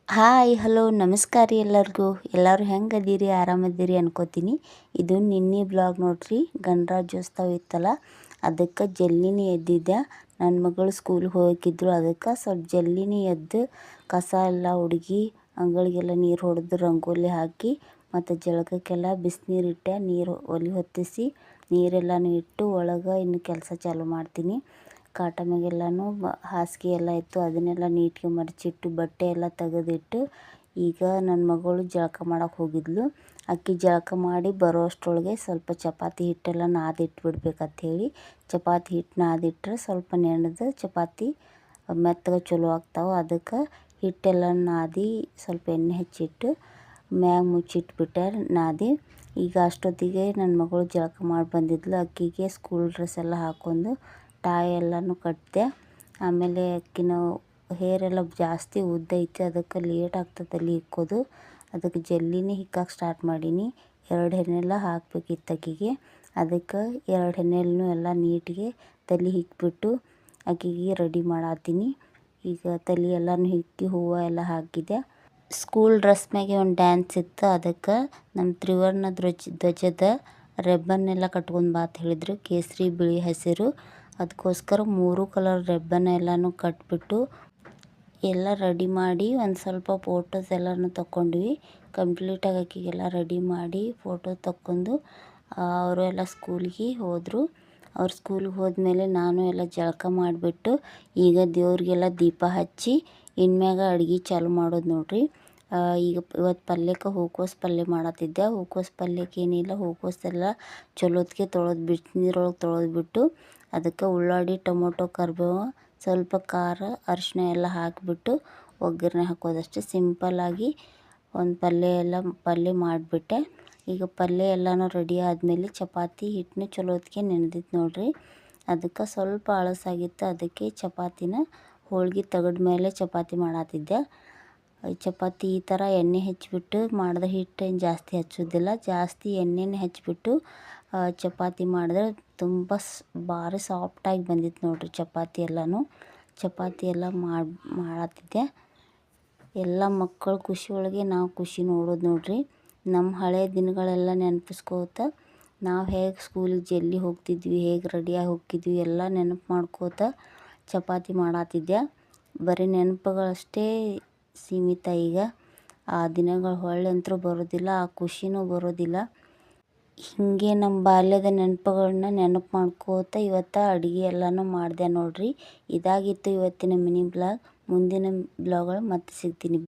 Hi hello ನಮಸ್ಕಾರ ರೀ ಎಲ್ಲರೂ ಹೆಂಗೆ ಅದೀರಿ ಆರಾಮದೀರಿ ಅನ್ಕೋತೀನಿ. ಇದು ನಿನ್ನೆ ಬ್ಲಾಗ್ ನೋಡ್ರಿ. ಗಣರಾಜ್ಯೋತ್ಸವ ಇತ್ತಲ್ಲ, ಅದಕ್ಕೆ ಜಲ್ದಿನೇ ಎದ್ದಿದ್ದೆ. ನನ್ನ ಮಗಳು ಸ್ಕೂಲ್ಗೆ ಹೋಗಿದ್ರು, ಅದಕ್ಕೆ ಸ್ವಲ್ಪ ಜಲ್ದಿನೇ ಎದ್ದು ಕಸ ಎಲ್ಲ ಹುಡುಗಿ ಅಂಗಳಿಗೆಲ್ಲ ನೀರು ಹೊಡೆದು ರಂಗೋಲಿ ಹಾಕಿ ಮತ್ತು ಜಳಕಕ್ಕೆಲ್ಲ ಬಿಸಿನೀರು ಇಟ್ಟೆ. ಒಲೆ ಹೊತ್ತಿಸಿ ನೀರೆಲ್ಲನೂ ಇಟ್ಟು ಒಳಗೆ ಇನ್ನು ಕೆಲಸ ಚಾಲು ಮಾಡ್ತೀನಿ. ಕಾಟ ಮ್ಯಾಗೆಲ್ಲನೂ ಹಾಸಿಗೆ ಎಲ್ಲ ಇತ್ತು, ಅದನ್ನೆಲ್ಲ ನೀಟ್ಗೆ ಮಡಚಿಟ್ಟು ಬಟ್ಟೆ ಎಲ್ಲ ತೆಗೆದಿಟ್ಟು ಈಗ ನನ್ನ ಮಗಳು ಜಳಕ ಮಾಡೋಕೆ ಹೋಗಿದ್ಲು. ಅಕ್ಕಿ ಜಳಕ ಮಾಡಿ ಬರೋ ಅಷ್ಟರೊಳಗೆ ಸ್ವಲ್ಪ ಚಪಾತಿ ಹಿಟ್ಟೆಲ್ಲ ನಾದಿಟ್ಬಿಡ್ಬೇಕಂಥೇಳಿ ಚಪಾತಿ ಹಿಟ್ಟು ನಾದಿಟ್ರೆ ಸ್ವಲ್ಪ ನೆನೆದು ಚಪಾತಿ ಮೆತ್ತಗೆ ಚಲೋ ಆಗ್ತಾವೆ. ಅದಕ್ಕೆ ಹಿಟ್ಟೆಲ್ಲ ನಾದಿ ಸ್ವಲ್ಪ ಎಣ್ಣೆ ಹಚ್ಚಿಟ್ಟು ಮ್ಯಾಗ ಮುಚ್ಚಿಟ್ಬಿಟ್ಟೆ ನಾದಿ. ಈಗ ಅಷ್ಟೊತ್ತಿಗೆ ನನ್ನ ಮಗಳು ಜಳಕ ಮಾಡಿ ಬಂದಿದ್ಲು. ಅಕ್ಕಿಗೆ ಸ್ಕೂಲ್ ಡ್ರೆಸ್ ಎಲ್ಲ ಹಾಕ್ಕೊಂಡು ಟಾಯ್ ಎಲ್ಲನೂ ಕಟ್ಟಿದೆ. ಆಮೇಲೆ ಅಕ್ಕಿನ ಹೇರ್ ಎಲ್ಲ ಜಾಸ್ತಿ ಉದ್ದ ಐತೆ, ಅದಕ್ಕೆ ಲೇಟ್ ಆಗ್ತದೆ ತಲೆ ಇಕ್ಕೋದು. ಅದಕ್ಕೆ ಜಲ್ದಿನೇ ಹಿಕ್ಕಕ್ಕೆ ಸ್ಟಾರ್ಟ್ ಮಾಡೀನಿ. 2 ಹೆಣ್ಣೆಲ್ಲ ಹಾಕಬೇಕಿತ್ತು ಅಕ್ಕಿಗೆ. ಅದಕ್ಕೆ 2 ಹೆಣ್ಣೆಲ್ಲೂ ಎಲ್ಲ ನೀಟಿಗೆ ತಲೆ ಹಿಕ್ಬಿಟ್ಟು ಅಕ್ಕಿಗೆ ರೆಡಿ ಮಾಡತ್ತೀನಿ. ಈಗ ತಲೆ ಎಲ್ಲನೂ ಹಿಕ್ಕಿ ಹೂವು ಎಲ್ಲ ಹಾಕಿದೆ. ಸ್ಕೂಲ್ ಡ್ರೆಸ್ ಮ್ಯಾಗೆ ಒಂದು ಡ್ಯಾನ್ಸ್ ಇತ್ತು, ಅದಕ್ಕೆ ನಮ್ಮ ತ್ರಿವರ್ಣ ಧ್ವಜದ ರೆಬ್ಬನ್ ಎಲ್ಲ ಕಟ್ಕೊಂಡು ಬಾ ಅಂತ ಹೇಳಿದ್ರು. ಕೇಸರಿ, ಬಿಳಿ, ಹಸಿರು. ಅದಕ್ಕೋಸ್ಕರ 3 ಕಲರ್ ರೆಬ್ಬನ್ ಎಲ್ಲನೂ ಕಟ್ಬಿಟ್ಟು ಎಲ್ಲ ರೆಡಿ ಮಾಡಿ ಒಂದು ಸ್ವಲ್ಪ ಫೋಟೋಸ್ ಎಲ್ಲನೂ ತಗೊಂಡ್ವಿ. ಕಂಪ್ಲೀಟಾಗಿ ಆಕಿಗೆಲ್ಲ ರೆಡಿ ಮಾಡಿ ಫೋಟೋ ತಕ್ಕೊಂಡು ಅವರು ಎಲ್ಲ ಸ್ಕೂಲಿಗೆ ಹೋದರು. ಅವ್ರು ಸ್ಕೂಲಿಗೆ ಹೋದ್ಮೇಲೆ ನಾನು ಎಲ್ಲ ಜಳಕ ಮಾಡಿಬಿಟ್ಟು ಈಗ ದೇವ್ರಿಗೆಲ್ಲ ದೀಪ ಹಚ್ಚಿ ಇನ್ಮ್ಯಾಗ ಅಡುಗೆ ಚಾಲು ಮಾಡೋದು ನೋಡ್ರಿ. ಈಗ ಇವತ್ತು ಪಲ್ಯಕ್ಕೆ ಹೂಕೋಸು ಪಲ್ಯ ಮಾಡತ್ತಿದ್ದೆ. ಹೂಕೋಸು ಪಲ್ಯಕ್ಕೆ ಏನಿಲ್ಲ, ಹೂಕೋಸೆಲ್ಲ ಚಲೋತ್ಗೆ ಬಿಸಿನೀರೊಳಗೆ ತೊಳೆದ್ಬಿಟ್ಟು ಅದಕ್ಕೆ ಉಳ್ಳಾಗಡ್ಡಿ, ಟೊಮೊಟೊ, ಕರಿಬೇವು, ಸ್ವಲ್ಪ ಖಾರ, ಅರಿಶಿನ ಎಲ್ಲ ಹಾಕಿಬಿಟ್ಟು ಒಗ್ಗರಣೆ ಹಾಕೋದಷ್ಟೇ. ಸಿಂಪಲ್ಲಾಗಿ ಒಂದು ಪಲ್ಯ ಮಾಡಿಬಿಟ್ಟೆ. ಈಗ ಪಲ್ಯ ಎಲ್ಲನೂ ರೆಡಿ ಆದಮೇಲೆ ಚಪಾತಿ ಹಿಟ್ಟನ್ನ ಚಲೋತ್ಗೆ ನೆನೆದಿತ್ತು ನೋಡ್ರಿ. ಅದಕ್ಕೆ ಸ್ವಲ್ಪ ಅಳಸಾಗಿತ್ತು, ಅದಕ್ಕೆ ಚಪಾತಿನ ಹೋಳ್ಗೆ ತೆಗೆದ ಮೇಲೆ ಚಪಾತಿ ಮಾಡತ್ತಿದ್ದೆ. ಚಪಾತಿ ಈ ಥರ ಎಣ್ಣೆ ಹಚ್ಚಿಬಿಟ್ಟು ಮಾಡಿದ್ರೆ ಹಿಟ್ಟೇನು ಜಾಸ್ತಿ ಹಚ್ಚೋದಿಲ್ಲ, ಜಾಸ್ತಿ ಎಣ್ಣೆನೇ ಹಚ್ಚಿಬಿಟ್ಟು ಚಪಾತಿ ಮಾಡಿದ್ರೆ ತುಂಬ ಭಾರಿ ಸಾಫ್ಟಾಗಿ ಬಂದಿತ್ತು ನೋಡ್ರಿ ಚಪಾತಿ ಎಲ್ಲನೂ. ಚಪಾತಿ ಎಲ್ಲ ಮಾಡತ್ತಿದ್ದೆ. ಎಲ್ಲ ಮಕ್ಕಳು ಖುಷಿ ಒಳಗೆ ನಾವು ಖುಷಿ ನೋಡೋದು ನೋಡ್ರಿ. ನಮ್ಮ ಹಳೆಯ ದಿನಗಳೆಲ್ಲ ನೆನಪಿಸ್ಕೋತ ನಾವು ಹೇಗೆ ಸ್ಕೂಲಿಗೆ ಜಲ್ದಿ ಹೋಗ್ತಿದ್ವಿ, ಹೇಗೆ ರೆಡಿಯಾಗಿ ಹೋಗ್ತಿದ್ವಿ ಎಲ್ಲ ನೆನಪು ಮಾಡ್ಕೋತ ಚಪಾತಿ ಮಾಡತ್ತಿದ್ದೆ. ಬರೀ ನೆನಪುಗಳಷ್ಟೇ ಸೀಮಿತ. ಈಗ ಆ ದಿನಗಳು ಹೊಳ್ಳಂತರೂ ಬರೋದಿಲ್ಲ, ಆ ಖುಷಿನೂ ಬರೋದಿಲ್ಲ. ಹೀಗೆ ನಮ್ಮ ಬಾಲ್ಯದ ನೆನಪುಗಳನ್ನ ನೆನಪು ಮಾಡ್ಕೋತ ಇವತ್ತು ಅಡುಗೆ ಎಲ್ಲನೂ ಮಾಡಿದೆ ನೋಡ್ರಿ. ಇದಾಗಿತ್ತು ಇವತ್ತಿನ ಮಿನಿ ಬ್ಲಾಗ್. ಮುಂದಿನ ಬ್ಲಾಗ್ಗಳು ಮತ್ತೆ ಸಿಗ್ತೀನಿ.